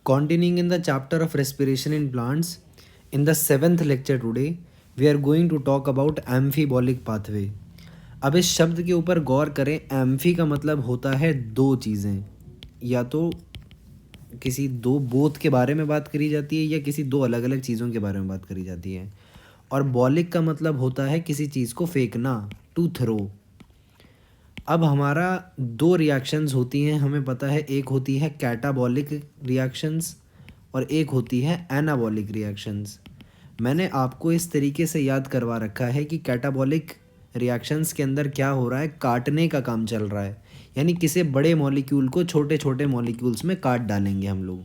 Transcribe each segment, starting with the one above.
Continuing in the chapter of respiration in plants, in the 7th lecture today, we are going to talk about amphibolic pathway. अब इस शब्द के ऊपर गौर करें। Amphi का मतलब होता है दो चीज़ें, या तो किसी दो बोथ के बारे में बात करी जाती है या किसी दो अलग अलग चीज़ों के बारे में बात करी जाती है। और बॉलिक का मतलब होता है किसी चीज़ को फेंकना, टू थ्रो। अब हमारा दो रिएक्शंस होती हैं, हमें पता है। एक होती है कैटाबॉलिक रिएक्शंस और एक होती है एनाबॉलिक रिएक्शंस। मैंने आपको इस तरीके से याद करवा रखा है कि कैटाबॉलिक रिएक्शंस के अंदर क्या हो रहा है, काटने का काम चल रहा है, यानी किसी बड़े मॉलिक्यूल को छोटे छोटे मॉलिक्यूल्स में काट डालेंगे हम लोग।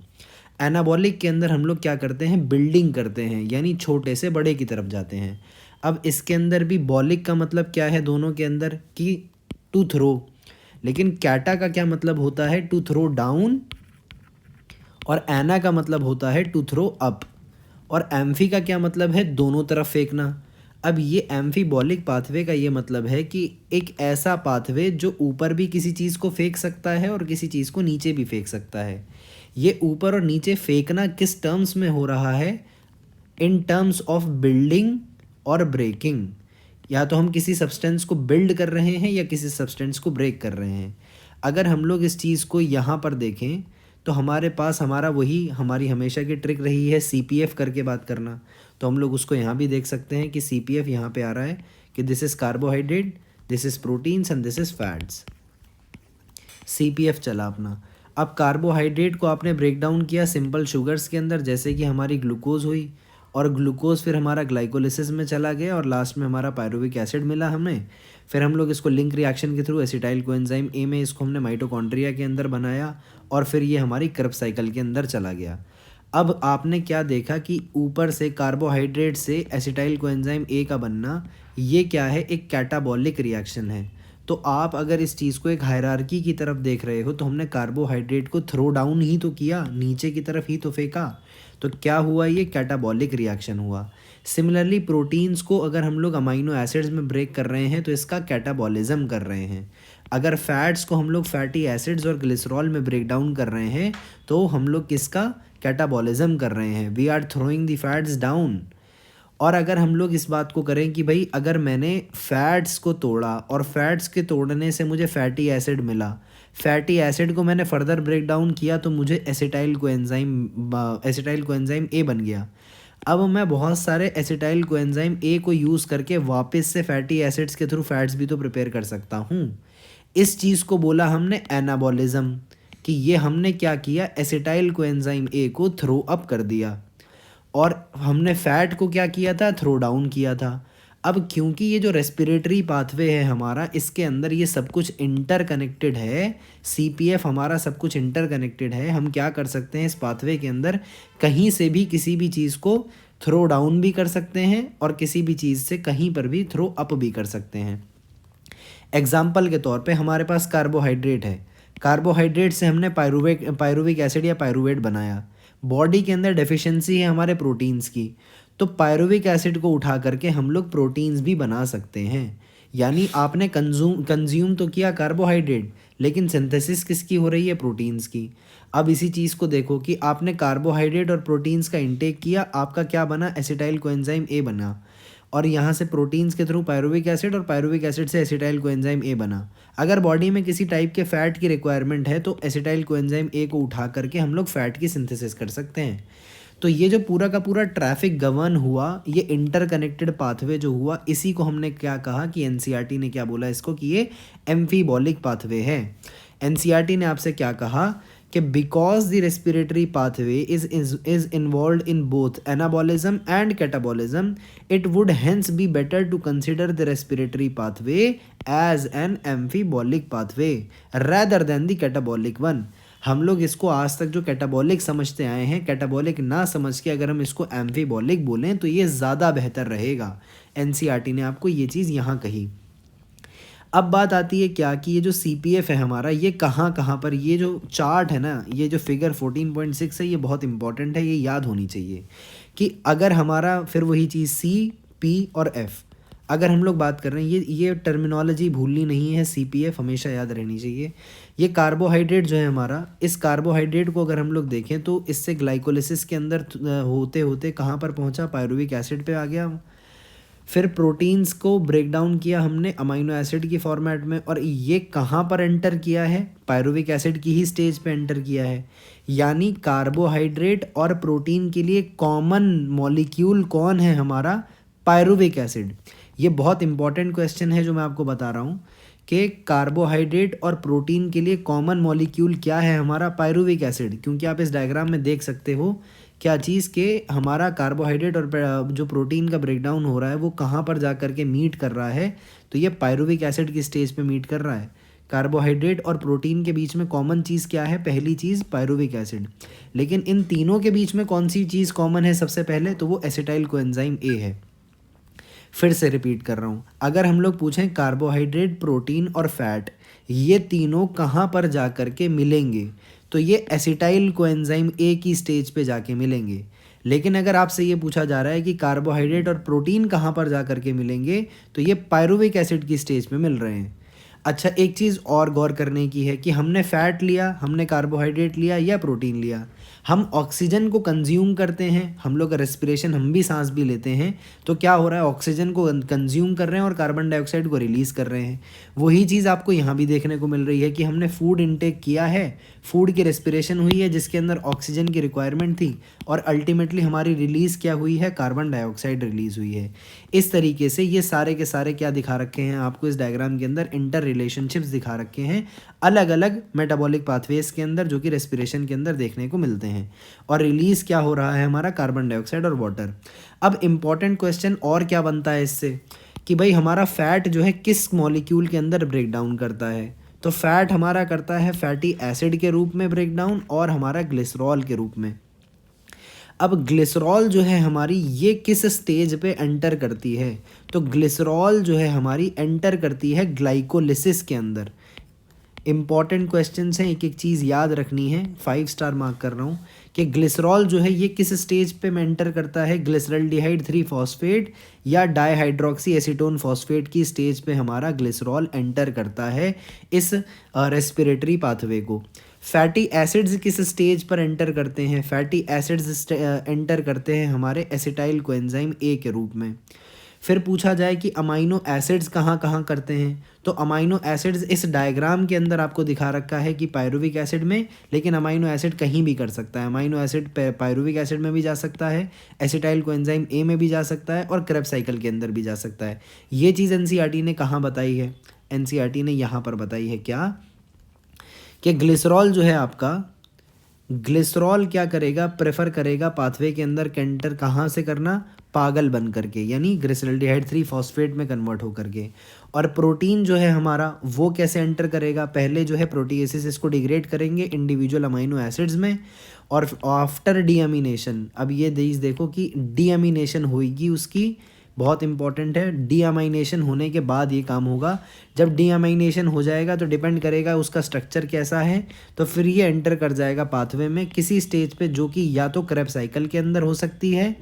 एनाबॉलिक के अंदर हम लोग क्या करते हैं, बिल्डिंग करते हैं, यानी छोटे से बड़े की तरफ जाते हैं। अब इसके अंदर भी बॉलिक का मतलब क्या है दोनों के अंदर, कि टू थ्रो। लेकिन कैटा का क्या मतलब होता है, टू थ्रो डाउन, और एना का मतलब होता है टू थ्रो अप। और एम्फी का क्या मतलब है, दोनों तरफ फेंकना। अब ये एम्फीबॉलिक पाथवे का ये मतलब है कि एक ऐसा पाथवे जो ऊपर भी किसी चीज़ को फेंक सकता है और किसी चीज़ को नीचे भी फेंक सकता है। ये ऊपर और नीचे फेंकना किस टर्म्स में हो रहा है, इन टर्म्स ऑफ बिल्डिंग और ब्रेकिंग। या तो हम किसी सब्सटेंस को बिल्ड कर रहे हैं या किसी सब्सटेंस को ब्रेक कर रहे हैं। अगर हम लोग इस चीज़ को यहाँ पर देखें तो हमारे पास हमारी हमेशा की ट्रिक रही है CPF करके बात करना। तो हम लोग उसको यहाँ भी देख सकते हैं कि CPF यहाँ पे आ रहा है कि this is carbohydrate, this is proteins and this is fats. CPF चला अपना। अब कार्बोहाइड्रेट को आपने ब्रेक डाउन किया सिंपल शुगर्स के अंदर, जैसे कि हमारी ग्लूकोज हुई, और ग्लूकोज फिर हमारा ग्लाइकोलिसिस में चला गया और लास्ट में हमारा पायरुविक एसिड मिला हमें। फिर हम लोग इसको लिंक रिएक्शन के थ्रू एसिटाइल कोएंजाइम ए में इसको हमने माइटोकॉन्ड्रिया के अंदर बनाया और फिर ये हमारी क्रेब्स साइकिल के अंदर चला गया। अब आपने क्या देखा कि ऊपर से कार्बोहाइड्रेट से एसिटाइल कोएंजाइम ए का बनना, ये क्या है, एक कैटाबॉलिक रिएक्शन है। तो आप अगर इस चीज़ को एक हायरार्की की तरफ देख रहे हो तो हमने कार्बोहाइड्रेट को थ्रो डाउन ही तो किया, नीचे की तरफ ही तो फेंका। तो क्या हुआ, ये कैटाबॉलिक रिएक्शन हुआ। सिमिलरली प्रोटीन्स को अगर हम लोग अमाइनो एसिड्स में ब्रेक कर रहे हैं तो इसका कैटाबॉलिज्म कर रहे हैं। अगर फैट्स को हम लोग फैटी एसिड्स और ग्लिसरॉल में ब्रेक डाउन कर रहे हैं तो हम लोग किसका कैटाबॉलिज्म कर रहे हैं, we are throwing the fats down. और अगर हम लोग इस बात को करें कि भाई अगर मैंने फैट्स को तोड़ा और फैट्स के तोड़ने से मुझे फैटी एसिड मिला, फैटी एसिड को मैंने फर्दर ब्रेक डाउन किया तो मुझे एसिटाइल कोएंजाइम ए बन गया। अब मैं बहुत सारे एसिटाइल कोएंजाइम ए को यूज़ करके वापस से फैटी एसिड्स के थ्रू फैट्स भी तो प्रिपेयर कर सकता हूँ। इस चीज़ को बोला हमने एनाबॉलिज्म, कि ये हमने क्या किया, एसिटाइल कोएंजाइम ए को थ्रो अप कर दिया और हमने फैट को क्या किया था, थ्रो डाउन किया था। अब क्योंकि ये जो रेस्पिरेटरी पाथवे है हमारा, इसके अंदर ये सब कुछ इंटरकनेक्टेड है, CPF हमारा सब कुछ इंटरकनेक्टेड है। हम क्या कर सकते हैं, इस पाथवे के अंदर कहीं से भी किसी भी चीज़ को थ्रो डाउन भी कर सकते हैं और किसी भी चीज़ से कहीं पर भी थ्रो अप भी कर सकते हैं। एग्जाम्पल के तौर पे हमारे पास कार्बोहाइड्रेट है, कार्बोहाइड्रेट से हमने पायरुविक एसिड या पायरुवेट बनाया। बॉडी के अंदर डेफिशिएंसी है हमारे प्रोटीन्स की, तो पायरुविक एसिड को उठा करके हम लोग प्रोटीन्स भी बना सकते हैं। यानी आपने कंज्यूम तो किया कार्बोहाइड्रेट, लेकिन सिंथेसिस किसकी हो रही है, प्रोटीन्स की। अब इसी चीज़ को देखो कि आपने कार्बोहाइड्रेट और प्रोटीन्स का इंटेक किया, आपका क्या बना, एसिटाइल कोएंजाइम ए बना, और यहाँ से प्रोटीन्स के थ्रू पायरुविक एसिड और पायरुविक एसिड से एसिटाइल कोएंजाइम ए बना। अगर बॉडी में किसी टाइप के फ़ैट की रिक्वायरमेंट है तो एसिटाइल कोएंजाइम ए को उठा करके हम लोग फ़ैट की सिंथेसिस कर सकते हैं। तो ये जो पूरा का पूरा ट्रैफिक गवर्न हुआ, ये इंटरकनेक्टेड पाथवे जो हुआ, इसी को हमने क्या कहा कि NCERT ने क्या बोला इसको, कि ये एम्फीबॉलिक पाथवे है। NCERT ने आपसे क्या कहा कि because the respiratory pathway is involve in both anabolism and catabolism, it would hence be better to consider the respiratory pathway as an amphibolic pathway rather than the catabolic one. हम लोग इसको आज तक जो कैटाबॉलिक समझते आए हैं, catabolic ना समझ के अगर हम इसको एम्फीबॉलिक बोलें तो ये ज़्यादा बेहतर रहेगा। NCERT ने आपको ये चीज़ यहाँ कही। अब बात आती है क्या, कि ये जो CPF है हमारा, ये कहाँ पर, ये जो चार्ट है ना, ये जो फिगर 14.6 है, ये बहुत इंपॉर्टेंट है, ये याद होनी चाहिए कि अगर हमारा फिर वही चीज़ C, P और F, अगर हम लोग बात कर रहे हैं, ये टर्मिनोलॉजी भूलनी नहीं है, CPF हमेशा याद रहनी चाहिए। ये कार्बोहाइड्रेट जो है हमारा, इस कार्बोहाइड्रेट को अगर हम लोग देखें तो इससे ग्लाइकोलिसिस के अंदर होते होते कहाँ पर पहुँचा, पायरुविक एसिड पे आ गया। फिर प्रोटीन्स को ब्रेक डाउन किया हमने अमाइनो एसिड की फॉर्मेट में, और ये कहाँ पर एंटर किया है, पायरुविक एसिड की ही स्टेज पे एंटर किया है। यानी कार्बोहाइड्रेट और प्रोटीन के लिए कॉमन मॉलिक्यूल कौन है हमारा, पायरुविक एसिड। ये बहुत इंपॉर्टेंट क्वेश्चन है जो मैं आपको बता रहा हूँ कि कार्बोहाइड्रेट और प्रोटीन के लिए कॉमन मॉलिक्यूल क्या है हमारा, पायरुविक एसिड। क्योंकि आप इस डायग्राम में देख सकते हो क्या चीज़ के हमारा कार्बोहाइड्रेट और जो प्रोटीन का ब्रेकडाउन हो रहा है वो कहाँ पर जा कर के मीट कर रहा है, तो ये पायरुविक एसिड की स्टेज पे मीट कर रहा है। कार्बोहाइड्रेट और प्रोटीन के बीच में कॉमन चीज़ क्या है, पहली चीज़ पायरुविक एसिड। लेकिन इन तीनों के बीच में कौन सी चीज़ कॉमन है सबसे पहले, तो वो एसिटाइल कोएंजाइम ए है। फिर से रिपीट कर रहा हूँ, अगर हम लोग पूछें कार्बोहाइड्रेट, प्रोटीन और फैट ये तीनों कहाँ पर जा कर के मिलेंगे, तो ये एसिटाइल कोएंजाइम ए की स्टेज पे जाके मिलेंगे। लेकिन अगर आपसे ये पूछा जा रहा है कि कार्बोहाइड्रेट और प्रोटीन कहाँ पर जा कर के मिलेंगे, तो ये पायरुविक एसिड की स्टेज पे मिल रहे हैं। अच्छा, एक चीज़ और गौर करने की है कि हमने फैट लिया, हमने कार्बोहाइड्रेट लिया या प्रोटीन लिया, हम ऑक्सीजन को कंज्यूम करते हैं, हम लोग रेस्पिरेशन, हम भी सांस भी लेते हैं, तो क्या हो रहा है, ऑक्सीजन को कंज्यूम कर रहे हैं और कार्बन डाइऑक्साइड को रिलीज़ कर रहे हैं। वही चीज़ आपको यहाँ भी देखने को मिल रही है कि हमने फूड इनटेक किया है, फूड की रेस्पिरेशन हुई है जिसके अंदर ऑक्सीजन की रिक्वायरमेंट थी, और अल्टीमेटली हमारी रिलीज़ क्या हुई है, कार्बन डाइऑक्साइड रिलीज़ हुई है। इस तरीके से ये सारे के सारे क्या दिखा रखे हैं आपको इस डायग्राम के अंदर, इंटर रिलेशनशिप्स दिखा रखे हैं अलग अलग मेटाबॉलिक पाथवेज के अंदर, जो कि रेस्पिरेशन के अंदर देखने को मिलते हैं। और रिलीज़ क्या हो रहा है हमारा, कार्बन डाइऑक्साइड और वाटर। अब इम्पॉर्टेंट क्वेश्चन और क्या बनता है इससे कि भाई हमारा फैट जो है किस मॉलिक्यूल के अंदर ब्रेक डाउन करता है, तो फैट हमारा करता है फैटी एसिड के रूप में ब्रेक डाउन और हमारा ग्लिसरॉल के रूप में। अब ग्लिसरॉल जो है हमारी ये किस स्टेज पे एंटर करती है, तो ग्लिसरॉल जो है हमारी एंटर करती है ग्लाइकोलिसिस के अंदर। इंपॉर्टेंट क्वेश्चंस हैं, एक एक चीज़ याद रखनी है, 5 स्टार मार्क कर रहा हूँ कि ग्लिसरॉल जो है ये किस स्टेज पे एंटर करता है, ग्लिसरल्डिहाइड 3 फॉस्फेट या डाईहाइड्रोक्सी एसीटोन फॉस्फेट की स्टेज पे हमारा ग्लिसरॉल एंटर करता है इस रेस्पिरेटरी पाथवे को। फैटी एसिड्स किस स्टेज पर एंटर करते हैं, फैटी एसिड्स एंटर करते हैं हमारे एसिटाइल कोएंजाइम ए के रूप में। फिर पूछा जाए कि अमाइनो एसिड्स कहाँ कहाँ करते हैं, तो अमाइनो एसिड्स इस डायग्राम के अंदर आपको दिखा रखा है कि पायरुविक एसिड में, लेकिन अमाइनो एसिड कहीं भी कर सकता है। अमाइनो एसिड पायरुविक एसिड में भी जा सकता है, एसिटाइल कोएंजाइम ए में भी जा सकता है, और क्रेब्स साइकिल के अंदर भी जा सकता है। ये चीज़ एनसीईआरटी ने कहाँ बताई है, एनसीईआरटी ने यहाँ पर बताई है क्या, कि ग्लिसरॉल जो है आपका, ग्लिसरॉल क्या करेगा, प्रेफर करेगा पाथवे के अंदर कैंटर कहाँ से करना, पागल बन करके, यानी ग्लिसरल्डिहाइड 3 फॉस्फेट में कन्वर्ट हो करके। और प्रोटीन जो है हमारा वो कैसे एंटर करेगा, पहले जो है प्रोटीएसिस इसको डिग्रेड करेंगे इंडिविजुअल अमाइनो एसिड्स में, और आफ्टर डीअमीनेशन, अब ये देखो कि डीअमीनेशन होगी उसकी, बहुत इंपॉर्टेंट है, डीअमाइनेशन होने के बाद ये काम होगा। जब डीअमाइनेशन हो जाएगा तो डिपेंड करेगा उसका स्ट्रक्चर कैसा है, तो फिर ये एंटर कर जाएगा पाथवे में किसी स्टेज पे, जो कि या तो क्रेब्स साइकिल के अंदर हो सकती है,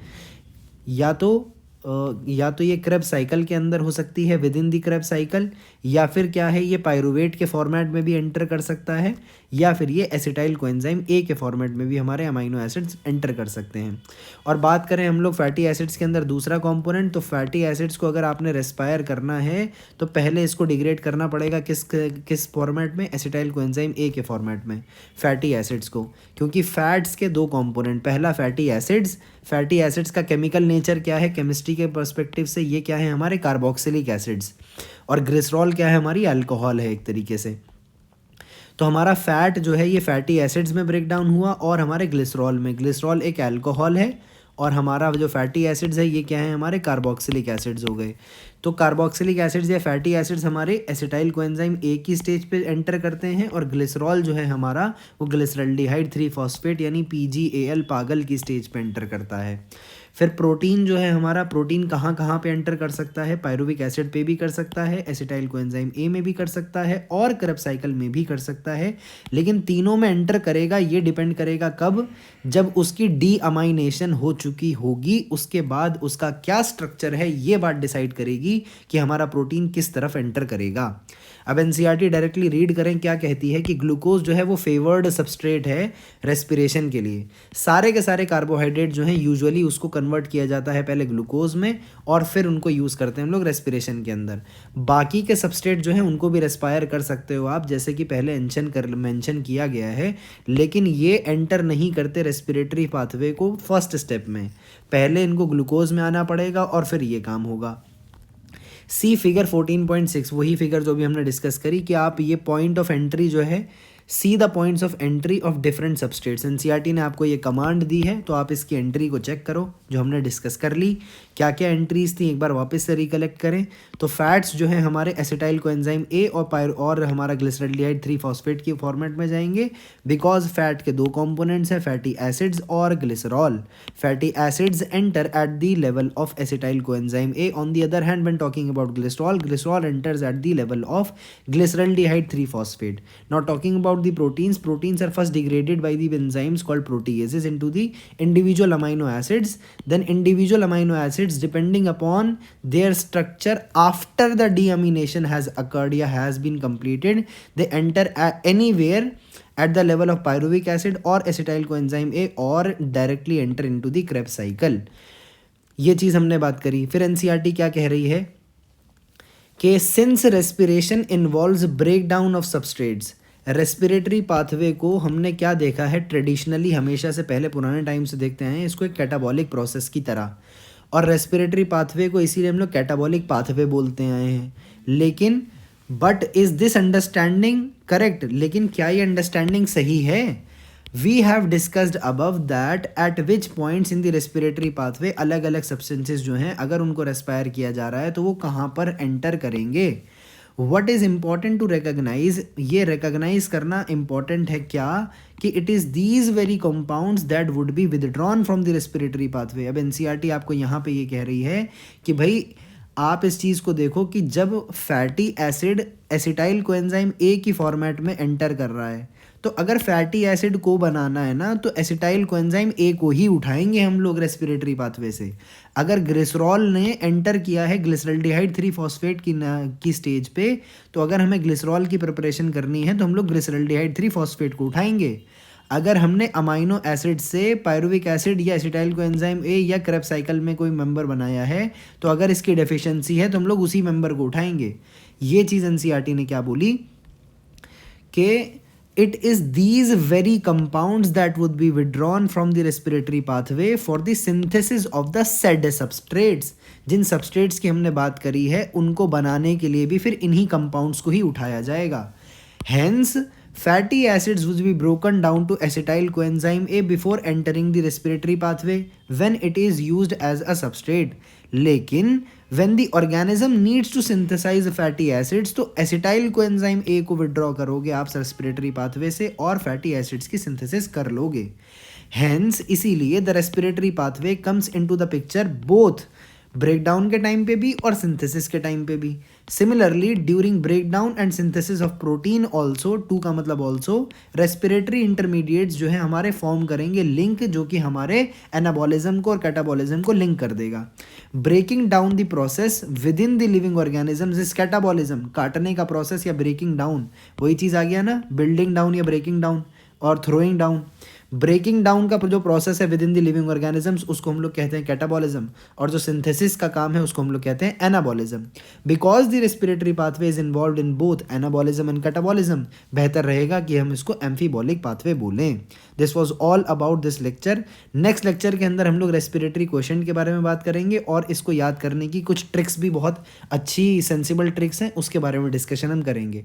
या तो ये क्रेब्स साइकिल के अंदर हो सकती है with in the Krebs cycle, या फिर क्या है ये पायरुवेट के फॉर्मेट में भी एंटर कर सकता है, या फिर ये एसिटाइल कोएंजाइम ए के फॉर्मेट में भी हमारे अमाइनो एसिड्स एंटर कर सकते हैं। और बात करें हम लोग फैटी एसिड्स के अंदर दूसरा कंपोनेंट, तो फैटी एसिड्स को अगर आपने रेस्पायर करना है तो पहले इसको डिग्रेड करना पड़ेगा किस फॉर्मेट में, एसिटाइल कोएंजाइम ए के फॉर्मेट में फैटी एसिड्स को। क्योंकि फैट्स के दो कंपोनेंट, पहला फैटी एसिड्स का केमिकल नेचर क्या है, केमिस्ट्री के पर्सपेक्टिव से ये क्या है हमारे कार्बोक्सिलिक एसिड्स, और ग्लिसरॉल क्या है हमारी अल्कोहल है एक तरीके से। तो हमारा फैट जो है ये फैटी एसिड्स में ब्रेक डाउन हुआ, और हमारे ग्लिसरॉल में, ग्लिसरॉल एक अल्कोहल है, और हमारा जो फैटी एसिड्स है ये क्या है हमारे कार्बोक्सिलिक एसिड्स हो गए। तो कार्बोक्सिलिक एसिड्स या फैटी एसिड्स हमारे एसिटाइल कोएंजाइम ए की स्टेज पे एंटर करते हैं, और ग्लिसरॉल जो है हमारा वो ग्लिसरल्डिहाइड 3 फॉस्फेट यानी PGAL पागल की स्टेज पे एंटर करता है। फिर प्रोटीन जो है हमारा, प्रोटीन कहाँ कहाँ पे एंटर कर सकता है, पायरुविक एसिड पे भी कर सकता है, एसिटाइल कोएंजाइम ए में भी कर सकता है, और क्रेब्स साइकिल में भी कर सकता है। लेकिन तीनों में एंटर करेगा ये डिपेंड करेगा कब, जब उसकी डीअमाइनेशन हो चुकी होगी, उसके बाद उसका क्या स्ट्रक्चर है ये बात डिसाइड करेगी कि हमारा प्रोटीन किस तरफ एंटर करेगा। अब एनसीईआरटी डायरेक्टली रीड करें क्या कहती है कि ग्लूकोज जो है वो फेवर्ड सबस्ट्रेट है रेस्पिरेशन के लिए। सारे के सारे कार्बोहाइड्रेट जो हैं यूजुअली उसको कन्वर्ट किया जाता है पहले ग्लूकोज में और फिर उनको यूज़ करते हैं हम लोग रेस्पिरेशन के अंदर। बाकी के सबस्ट्रेट जो हैं उनको भी रेस्पायर कर सकते हो आप, जैसे कि पहले मेंशन किया गया है, लेकिन ये एंटर नहीं करते रेस्पिरेटरी पाथवे को फर्स्ट स्टेप में। पहले इनको ग्लूकोज में आना पड़ेगा और फिर ये काम होगा। सी फिगर 14.6 वही फिगर जो भी हमने डिस्कस करी कि आप ये पॉइंट ऑफ एंट्री जो है, see the points of entry of different substrates. NCERT ने आपको ये कमांड दी है तो आप इसकी एंट्री को चेक करो जो हमने डिस्कस कर ली। क्या क्या एंट्रीज थी एक बार वापस से रिकलेक्ट करें तो फैट्स जो है हमारे एसिटाइल कोएंजाइम ए और हमारा ग्लिसरॉल्डिहाइड 3 फॉस्फेट की फॉर्मेट में जाएंगे, बिकॉज फैट के दो कंपोनेंट्स हैं, फैटी एसिड्स और glycerol. Fatty acids enter at the level of acetyl coenzyme A. On the other hand when talking about glycerol enters at the level of glyceraldehyde 3 phosphate. Now talking about the proteins are first degraded by the enzymes called proteases into the individual amino acids. Then individual amino acids, depending upon their structure after the deamination has occurred or has been completed, they enter anywhere at the level of pyruvic acid or acetyl coenzyme A or directly enter into the Krebs cycle. ये चीज़ हमने बात करी। फिर NCERT क्या कह रही है कि since respiration involves breakdown of substrates, respiratory pathway को हमने क्या देखा है ट्रेडिशनली, हमेशा से पहले पुराने टाइम से देखते हैं इसको एक कैटाबॉलिक प्रोसेस की तरह, और रेस्पिरेटरी पाथवे को इसीलिए हम लोग कैटाबॉलिक पाथवे बोलते आए हैं। लेकिन but is this understanding correct? लेकिन क्या ये अंडरस्टैंडिंग सही है? We have discussed above that at which points in the respiratory pathway अलग अलग substances जो हैं अगर उनको रेस्पायर किया जा रहा है तो वो कहाँ पर एंटर करेंगे। What is important to recognize, ये recognize करना important है क्या कि it is these very compounds that would be withdrawn from the respiratory pathway। अब NCERT आपको यहाँ पे ये कह रही है कि भाई आप इस चीज़ को देखो कि जब fatty acid acetyl coenzyme A की फॉर्मेट में एंटर कर रहा है तो अगर फैटी एसिड को बनाना है ना तो एसिटाइल कोएंजाइम ए को ही उठाएंगे हम लोग रेस्पिरेटरी पाथवे से। अगर ग्लिसरॉल ने एंटर किया है ग्लिसरॉल्डिहाइड 3 फॉस्फेट की स्टेज पे तो अगर हमें ग्लिसरॉल की प्रिपरेशन करनी है तो हम लोग ग्लिसरॉल्डिहाइड 3 फॉस्फेट को उठाएंगे। अगर हमने अमाइनो एसिड से पायरुविक एसिड या एसिटाइल कोएंजाइम ए या क्रेब्स साइकिल में कोई मेंबर बनाया है तो अगर इसकी डेफिशिएंसी है तो हम लोग उसी मेंबर को उठाएंगे। ये चीज़ एनसीईआरटी ने क्या बोली कि it is these very compounds that would be withdrawn from the respiratory pathway for the synthesis of the said substrates। Jin substrates की हमने बात करी है उनको बनाने के लिए भी फिर इन्हीं compounds को ही उठाया जाएगा। Hence fatty acids would be broken down to acetyl coenzyme A before entering the respiratory pathway when it is used as a substrate। लेकिन when the organism needs to synthesize fatty acids तो acetyl coenzyme A को withdraw करोगे आप respiratory pathway से और fatty acids की synthesis कर लोगे। Hence इसीलिए the respiratory pathway comes into the picture both breakdown के टाइम पे भी और सिंथेसिस के टाइम पे भी। Similarly during breakdown and synthesis of protein also, too का मतलब ऑल्सो, रेस्पिरेटरी इंटरमीडिएट्स जो है हमारे फॉर्म करेंगे लिंक जो कि हमारे एनाबॉलिज्म को और कैटाबॉलिज्म को लिंक कर देगा। Breaking down the process within the living organisms is catabolism. काटने का प्रोसेस या ब्रेकिंग डाउन, वही चीज़ आ गया ना, बिल्डिंग डाउन या ब्रेकिंग डाउन और थ्रोइंग डाउन। ब्रेकिंग डाउन का जो प्रोसेस है with in the living organisms उसको हम लोग कहते हैं कैटाबॉलिज्म, और जो सिंथेसिस का काम है उसको हम लोग कहते हैं anabolism. Because the respiratory pathway is involve in both anabolism and catabolism, बेहतर रहेगा कि हम इसको एम्फीबॉलिक पाथवे बोलें। This was all about this lecture. Next lecture के अंदर हम लोग रेस्पिरेटरी क्वेश्चन के बारे में बात करेंगे और इसको याद करने की कुछ ट्रिक्स भी, बहुत अच्छी सेंसिबल ट्रिक्स हैं, उसके बारे में डिस्कशन हम करेंगे।